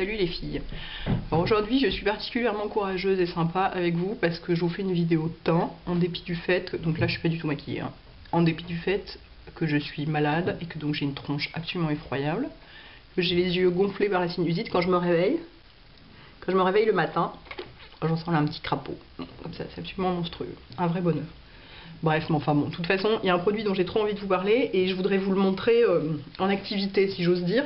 Salut les filles. Alors aujourd'hui je suis particulièrement courageuse et sympa avec vous parce que je vous fais une vidéo teint en dépit du fait que, donc là je suis pas du tout maquillée, hein, en dépit du fait que je suis malade et que donc j'ai une tronche absolument effroyable, que j'ai les yeux gonflés par la sinusite quand je me réveille. Quand je me réveille le matin, j'en sens là un petit crapaud, comme ça, c'est absolument monstrueux, un vrai bonheur. Bref, mais enfin bon, de toute façon, il y a un produit dont j'ai trop envie de vous parler et je voudrais vous le montrer en activité, si j'ose dire.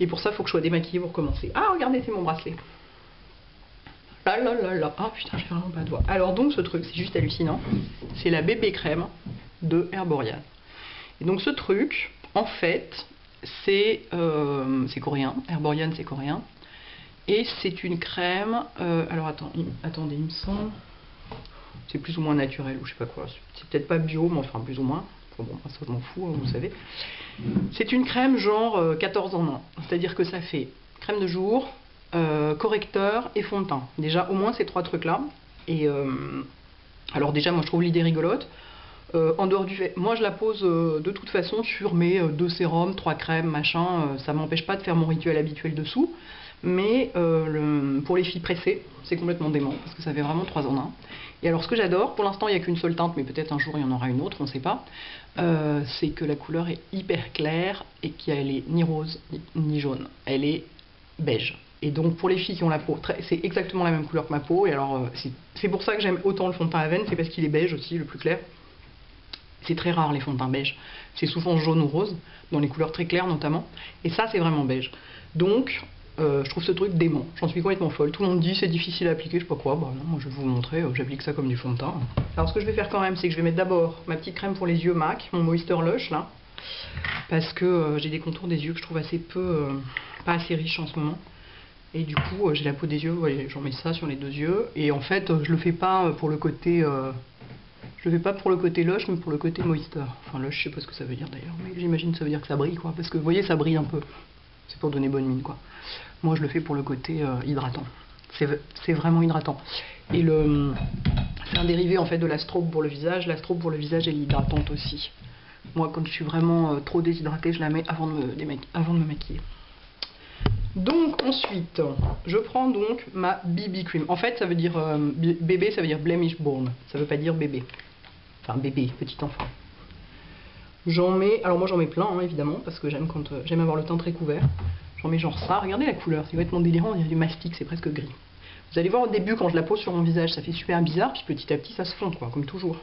Et pour ça, il faut que je sois démaquillée pour commencer. Ah, regardez, c'est mon bracelet. Là là là là. Ah putain, j'ai vraiment pas de doigt. Alors donc, ce truc, c'est juste hallucinant. C'est la bébé crème de Herborian. Et donc ce truc, en fait, c'est coréen. Herborian, c'est coréen. Et c'est une crème... alors attendez, il me semble... C'est plus ou moins naturel ou je sais pas quoi. C'est peut-être pas bio, mais enfin plus ou moins. Enfin bon, ça je m'en fous, hein, vous savez. C'est une crème genre 14 en 1. C'est-à-dire que ça fait crème de jour, correcteur et fond de teint. Déjà au moins ces trois trucs-là. Et alors déjà moi je trouve l'idée rigolote. En dehors du fait, moi je la pose de toute façon sur mes 2 sérums, 3 crèmes, machin. Ça m'empêche pas de faire mon rituel habituel dessous. Mais pour les filles pressées, c'est complètement dément parce que ça fait vraiment 3 en 1. Et alors ce que j'adore, pour l'instant il n'y a qu'une seule teinte, mais peut-être un jour il y en aura une autre, on ne sait pas, c'est que la couleur est hyper claire et qu'elle est ni rose ni jaune, elle est beige. Et donc pour les filles qui ont la peau, c'est exactement la même couleur que ma peau, et alors c'est pour ça que j'aime autant le fond de teint Aven, c'est parce qu'il est beige aussi, le plus clair. C'est très rare les fonds de teint beige, c'est souvent jaune ou rose, dans les couleurs très claires notamment, et ça c'est vraiment beige. Donc je trouve ce truc dément, j'en suis complètement folle. Tout le monde dit c'est difficile à appliquer, je sais pas quoi, bah non, moi je vais vous montrer, j'applique ça comme du fond de teint. Alors ce que je vais faire quand même, c'est que je vais mettre d'abord ma petite crème pour les yeux MAC, mon Moisture Lush là, parce que j'ai des contours des yeux que je trouve assez peu, pas assez riches en ce moment. Et du coup j'ai la peau des yeux, vous voyez, j'en mets ça sur les 2 yeux, et en fait je le fais pas pour le côté... je le fais pas pour le côté Lush, mais pour le côté Moisture. Enfin Lush, je sais pas ce que ça veut dire d'ailleurs, mais j'imagine que ça veut dire que ça brille quoi, parce que vous voyez ça brille un peu. C'est pour donner bonne mine quoi. Moi je le fais pour le côté hydratant. C'est vraiment hydratant. Et c'est un dérivé en fait de la strobe pour le visage. La strobe pour le visage elle est hydratante aussi. Moi quand je suis vraiment trop déshydratée, je la mets avant de me maquiller. Donc ensuite, je prends donc ma BB cream. En fait ça veut dire bébé, ça veut dire blemish born. Ça veut pas dire bébé. Enfin bébé, petit enfant. J'en mets, alors moi j'en mets plein hein, évidemment, parce que j'aime j'aime avoir le teint très couvert. J'en mets genre ça, regardez la couleur, c'est complètement délirant, on dirait du mastic, c'est presque gris. Vous allez voir au début quand je la pose sur mon visage, ça fait super bizarre, puis petit à petit ça se fond quoi, comme toujours.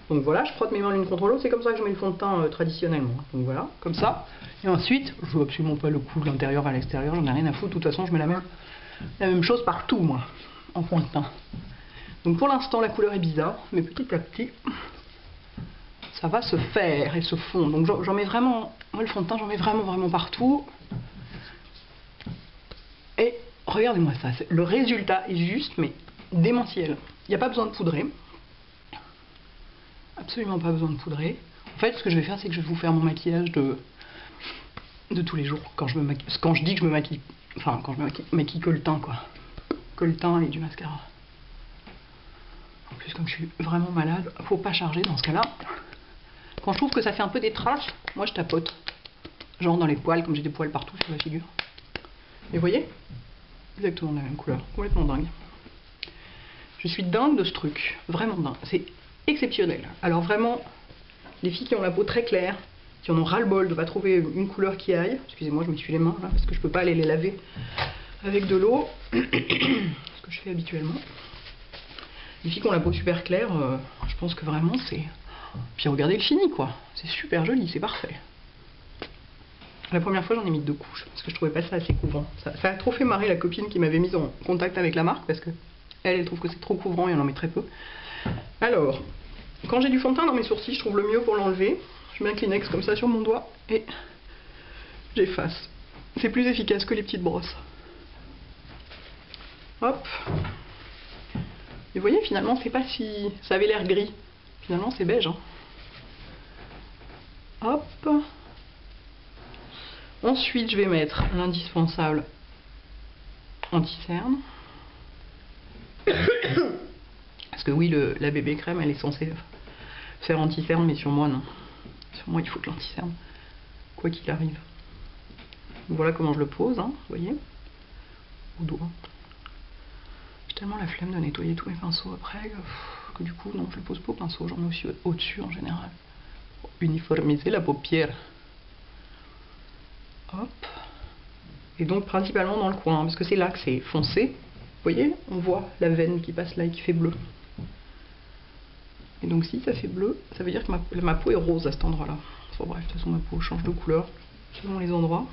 Donc voilà, je frotte mes mains l'une contre l'autre, c'est comme ça que je mets le fond de teint traditionnellement. Donc voilà, comme ça. Et ensuite, je veux absolument pas le coup de l'intérieur à l'extérieur, j'en ai rien à foutre, de toute façon je mets la même chose partout moi, en fond de teint. Donc pour l'instant la couleur est bizarre, mais petit à petit... ça va se faire et se fondre. Donc j'en mets vraiment, moi le fond de teint j'en mets vraiment partout. Et regardez-moi ça, le résultat est juste mais démentiel. Il n'y a pas besoin de poudrer. Absolument pas besoin de poudrer. En fait ce que je vais faire c'est que je vais vous faire mon maquillage de tous les jours. Quand je dis que je me maquille, enfin quand je me maquille que le teint quoi. Que le teint et du mascara. En plus comme je suis vraiment malade, faut pas charger dans ce cas là. Quand je trouve que ça fait un peu des traces, moi je tapote. Genre dans les poils, comme j'ai des poils partout sur la figure. Et vous voyez? Exactement la même couleur. Complètement dingue. Je suis dingue de ce truc. Vraiment dingue. C'est exceptionnel. Alors vraiment, les filles qui ont la peau très claire, qui en ont ras-le-bol de ne pas trouver une couleur qui aille. Excusez-moi, je m'essuie les mains là, parce que je peux pas aller les laver avec de l'eau. Ce que je fais habituellement. Les filles qui ont la peau super claire, je pense que vraiment c'est... Puis regardez le fini quoi, c'est super joli, c'est parfait. La première fois j'en ai mis 2 couches, parce que je trouvais pas ça assez couvrant. Ça a trop fait marrer la copine qui m'avait mise en contact avec la marque, parce que elle trouve que c'est trop couvrant et on en met très peu. Alors, quand j'ai du fond de teint dans mes sourcils, je trouve le mieux pour l'enlever. Je mets un Kleenex comme ça sur mon doigt, et j'efface. C'est plus efficace que les petites brosses. Hop. Et vous voyez finalement c'est pas si... ça avait l'air gris. Finalement c'est beige hein. Hop. Ensuite je vais mettre l'indispensable anti-cerne. Parce que oui la bébé crème elle est censée faire anti-cerne, mais sur moi non. Sur moi il faut que l'anti-cerne, quoi qu'il arrive. Voilà comment je le pose hein, vous voyez. au doigt. J'ai tellement la flemme de nettoyer tous mes pinceaux après que du coup, non, je le pose pas au pinceau, j'en mets aussi au-dessus en général. Pour uniformiser la paupière. Hop. Et donc principalement dans le coin, parce que c'est là que c'est foncé. Vous voyez, on voit la veine qui passe là et qui fait bleu. Et donc si ça fait bleu, ça veut dire que ma peau est rose à cet endroit-là. Enfin bref, de toute façon ma peau change de couleur selon les endroits.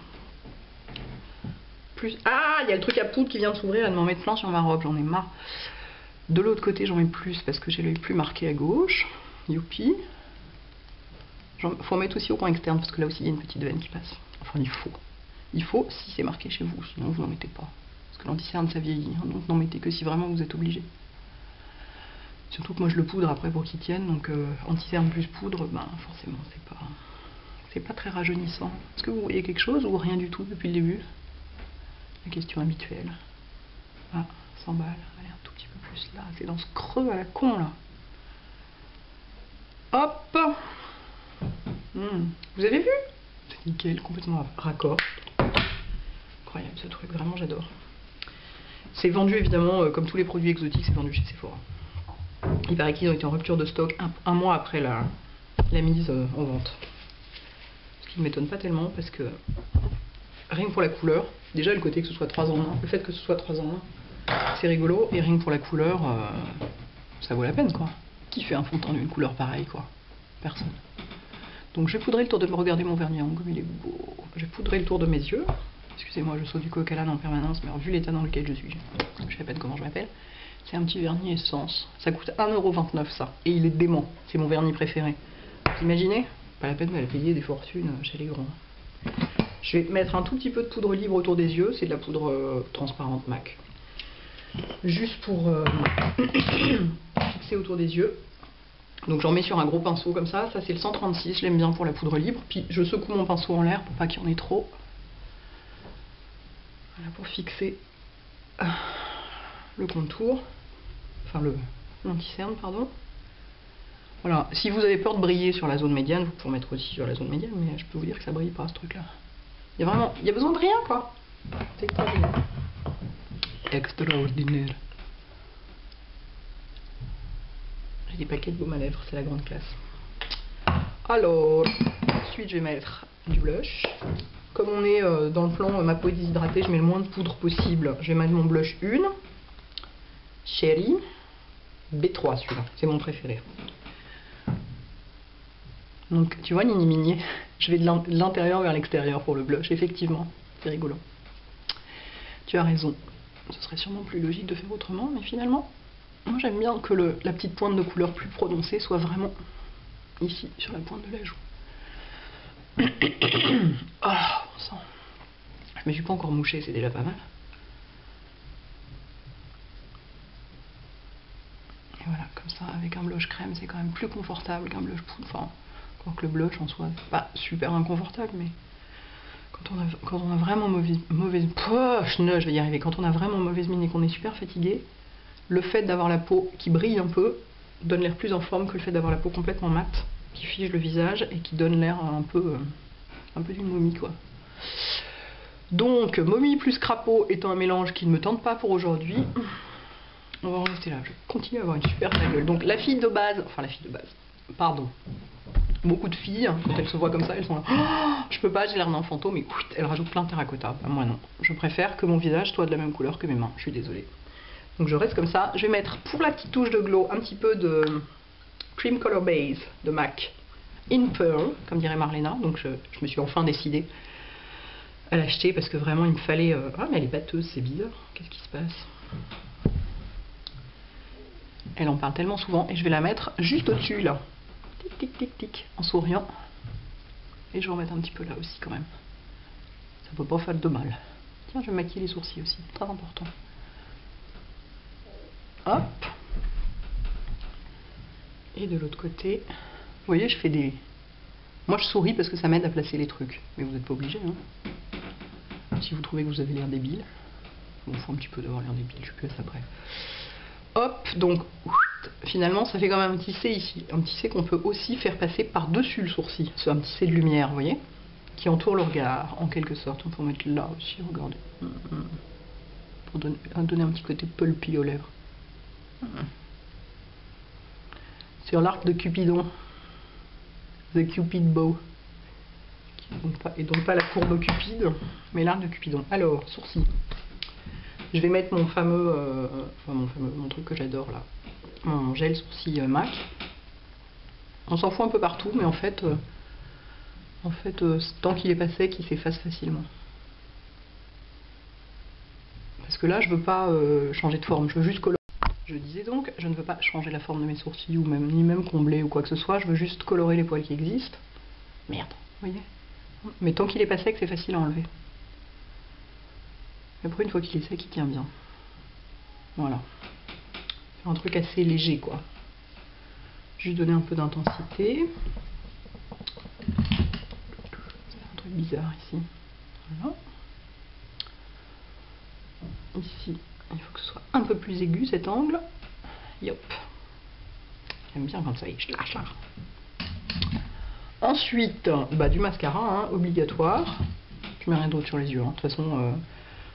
Plus... Ah, il y a le truc à poudre qui vient de s'ouvrir et de m'en mettre plein sur ma robe, j'en ai marre. De l'autre côté, j'en mets plus parce que j'ai l'œil plus marqué à gauche. Youpi. Faut en mettre aussi au coin externe parce que là aussi il y a une petite veine qui passe. Enfin, il faut. Il faut si c'est marqué chez vous, sinon vous n'en mettez pas. Parce que l'anti-cerne ça vieillit, hein, donc n'en mettez que si vraiment vous êtes obligé. Surtout que moi je le poudre après pour qu'il tienne, donc anti-cerne plus poudre, ben forcément c'est pas très rajeunissant. Est-ce que vous voyez quelque chose ou rien du tout depuis le début? La question habituelle. Ah, 100 balles, allez un tout petit peu plus là, c'est dans ce creux à la con là. Hop. Vous avez vu? C'est nickel, complètement raccord. Incroyable ce truc, vraiment j'adore. C'est vendu évidemment, comme tous les produits exotiques, c'est vendu chez Sephora. Il paraît qu'ils ont été en rupture de stock un mois après la mise en vente. Ce qui ne m'étonne pas tellement parce que rien que pour la couleur, déjà le côté que ce soit 3 en 1, le fait que ce soit 3 en 1, c'est rigolo, et rien que pour la couleur, ça vaut la peine quoi. Qui fait un fond de teint d'une couleur pareille quoi? Personne. Donc je vais poudrer le tour de... Regardez mon vernis à ongles, il est beau. Je vais poudrer le tour de mes yeux. Excusez-moi, je saute du coq à l'âne en permanence, mais vu l'état dans lequel je suis, je sais à peine comment je m'appelle. C'est un petit vernis essence. Ça coûte 1,29€ ça. Et il est dément. C'est mon vernis préféré. Vous imaginez? Pas la peine d'aller payer des fortunes chez les grands. Je vais mettre un tout petit peu de poudre libre autour des yeux. C'est de la poudre transparente MAC. Juste pour fixer autour des yeux. Donc j'en mets sur un gros pinceau comme ça. Ça c'est le 136. Je l'aime bien pour la poudre libre. Puis je secoue mon pinceau en l'air pour pas qu'il y en ait trop. Voilà, pour fixer le contour. Enfin l'anti-cerne, pardon. Voilà, si vous avez peur de briller sur la zone médiane, vous pouvez en mettre aussi sur la zone médiane, mais je peux vous dire que ça brille pas ce truc là. Il y a besoin de rien quoi. C'est extraordinaire. Extraordinaire. J'ai des paquets de baume à lèvres, c'est la grande classe. Alors, ensuite je vais mettre du blush. Comme on est dans le plan ma peau est déshydratée, je mets le moins de poudre possible. Je vais mettre mon blush 1. Cherry. B3 celui-là, c'est mon préféré. Donc tu vois Nini Mini, je vais de l'intérieur vers l'extérieur pour le blush, effectivement, c'est rigolo. Tu as raison, ce serait sûrement plus logique de faire autrement, mais finalement, moi j'aime bien que la petite pointe de couleur plus prononcée soit vraiment ici, sur la pointe de la joue. Ah, bon sang. Je me suis pas encore mouchée, c'est déjà pas mal. Et voilà, comme ça, avec un blush crème, c'est quand même plus confortable qu'un blush poudre. Enfin, que le blush en soi, c'est pas super inconfortable, mais quand on a vraiment mauvaise je vais y arriver. Quand on a vraiment mauvaise mine et qu'on est super fatigué, le fait d'avoir la peau qui brille un peu donne l'air plus en forme que le fait d'avoir la peau complètement mate, qui fige le visage et qui donne l'air un peu d'une momie quoi. Donc momie plus crapaud étant un mélange qui ne me tente pas pour aujourd'hui, on va en rester là. Je continue à avoir une super gueule. Donc la fille de base, pardon. Beaucoup de filles, quand elles se voient comme ça, elles sont là, oh, je peux pas, j'ai l'air d'un fantôme, mais écoute, elles rajoutent plein de terracotta. Ben, moi non, je préfère que mon visage soit de la même couleur que mes mains, je suis désolée. Donc je reste comme ça. Je vais mettre pour la petite touche de glow un petit peu de Cream Color Base de MAC in Pearl, comme dirait Marlena. Donc je me suis enfin décidée à l'acheter parce que vraiment il me fallait... Ah mais elle est batteuse, c'est bizarre, qu'est-ce qui se passe? Elle en parle tellement souvent et je vais la mettre juste au-dessus là. Tic tic tic tic, en souriant. Et je vais en mettre un petit peu là aussi quand même. Ça peut pas faire de mal. Tiens, je vais maquiller les sourcils aussi, très important. Hop. Et de l'autre côté, vous voyez, je fais des... Moi je souris parce que ça m'aide à placer les trucs. Mais vous n'êtes pas obligé, hein. Si vous trouvez que vous avez l'air débile. Bon, il faut un petit peu d'avoir l'air débile, je suis plus à ça près. Hop, donc finalement ça fait quand même un tissé ici, un tissé qu'on peut aussi faire passer par-dessus le sourcil, c'est un tissé de lumière, vous voyez, qui entoure le regard en quelque sorte. On peut en mettre là aussi, regardez. pour donner un petit côté pulpy aux lèvres. Sur l'arc de Cupidon, The Cupid Bow, et donc pas la courbe Cupide, mais l'arc de Cupidon. Alors, sourcils. Je vais mettre mon fameux, mon truc que j'adore là, mon gel sourcil MAC. On s'en fout un peu partout, mais en fait, tant qu'il est pas sec, il s'efface facilement. Parce que là, je veux pas changer de forme, je veux juste colorer. Je disais donc, je ne veux pas changer la forme de mes sourcils, ou ni même combler ou quoi que ce soit, je veux juste colorer les poils qui existent. Merde, vous voyez? Mais tant qu'il est pas sec, c'est facile à enlever. Et après, une fois qu'il est sec, il tient bien. Voilà. C'est un truc assez léger, quoi. Juste donner un peu d'intensité. C'est un truc bizarre ici. Voilà. Ici, il faut que ce soit un peu plus aigu cet angle. Yop. J'aime bien comme ça, je lâche là. Ensuite, du mascara, hein, obligatoire. Je mets rien d'autre sur les yeux. Hein. De toute façon,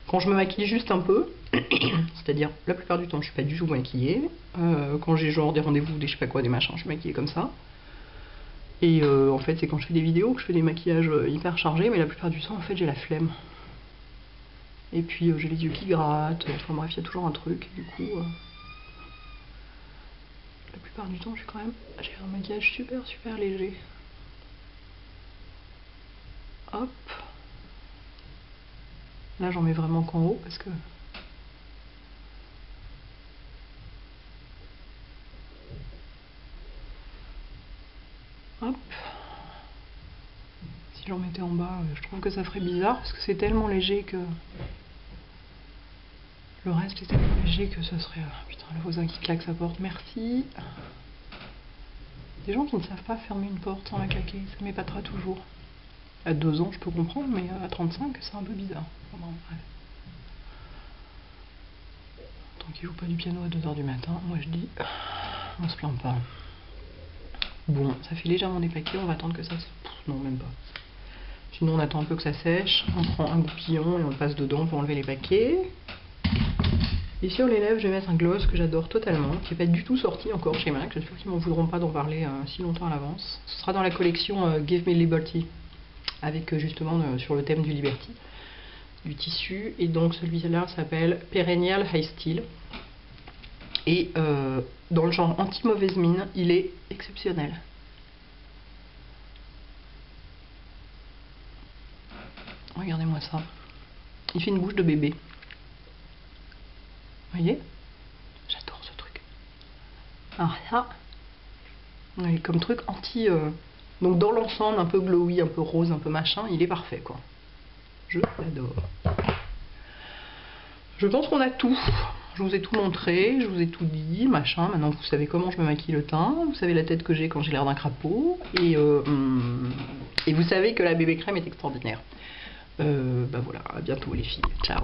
quand je me maquille juste un peu, c'est-à-dire la plupart du temps, je suis pas du tout maquillée. Quand j'ai genre des rendez-vous, des je sais pas quoi, des machins, je suis maquillée comme ça. Et en fait, c'est quand je fais des vidéos que je fais des maquillages hyper chargés, mais la plupart du temps, en fait, j'ai la flemme. Et puis j'ai les yeux qui grattent, enfin bref, il y a toujours un truc, du coup, la plupart du temps, j'ai un maquillage super léger. Hop. Là, j'en mets vraiment qu'en haut, parce que... Hop. Si j'en mettais en bas, je trouve que ça ferait bizarre, parce que c'est tellement léger que... Le reste est tellement léger que ce serait... Putain, le voisin qui claque sa porte, merci. Des gens qui ne savent pas fermer une porte sans la claquer, ça m'épatera toujours. À 2 ans, je peux comprendre, mais à 35, c'est un peu bizarre. Enfin, bref. Tant qu'il joue pas du piano à 2 h du matin, moi je dis, on se plaint pas. Bon, ça fait légèrement dépaqué, on va attendre que ça se... Non, même pas. Sinon, on attend un peu que ça sèche, on prend un goupillon et on le passe dedans pour enlever les paquets. Et sur les lèvres, je vais mettre un gloss que j'adore totalement, qui n'est pas du tout sorti encore chez MAC. J'espère qu'ils ne m'en voudront pas d'en parler si longtemps à l'avance. Ce sera dans la collection Give Me Liberty, avec justement sur le thème du Liberty, du tissu. Et donc celui-là s'appelle Perennial High Steel. Et dans le genre anti-mauvaise mine, il est exceptionnel. Regardez-moi ça. Il fait une bouche de bébé. Vous voyez? J'adore ce truc. Alors ça, comme truc anti... donc dans l'ensemble, un peu glowy, un peu rose, un peu machin, il est parfait, quoi. Je l'adore. Je pense qu'on a tout. Je vous ai tout montré, je vous ai tout dit, machin. Maintenant, vous savez comment je me maquille le teint. Vous savez la tête que j'ai quand j'ai l'air d'un crapaud. Et vous savez que la bébé crème est extraordinaire. Voilà, à bientôt les filles. Ciao.